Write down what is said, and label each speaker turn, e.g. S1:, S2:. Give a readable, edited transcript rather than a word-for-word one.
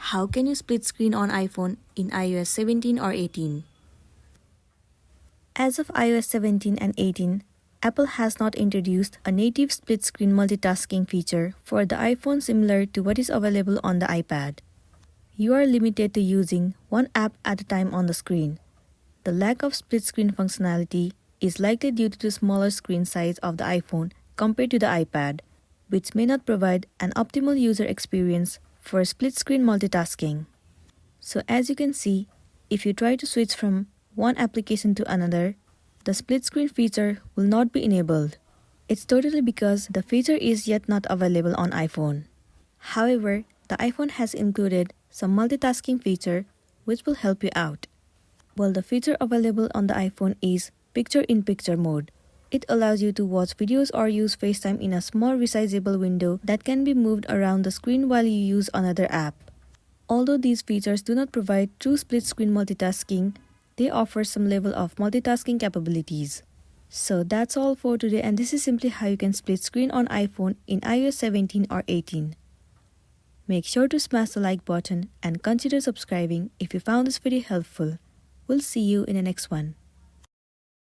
S1: How can you split screen on iPhone in iOS 17 or 18? As of iOS 17 and 18, Apple has not introduced a native split screen multitasking feature for the iPhone similar to what is available on the iPad. You are limited to using one app at a time on the screen. The lack of split screen functionality is likely due to the smaller screen size of the iPhone compared to the iPad, which may not provide an optimal user experience for split screen multitasking. So as you can see, if you try to switch from one application to another, the split screen feature will not be enabled. It's totally because the feature is yet not available on iPhone. However, the iPhone has included some multitasking feature which will help you out. Well, the feature available on the iPhone is picture-in-picture mode. It allows you to watch videos or use FaceTime in a small resizable window that can be moved around the screen while you use another app. Although these features do not provide true split-screen multitasking, they offer some level of multitasking capabilities. So that's all for today, and this is simply how you can split screen on iPhone in iOS 17 or 18. Make sure to smash the like button and consider subscribing if you found this video helpful. We'll see you in the next one.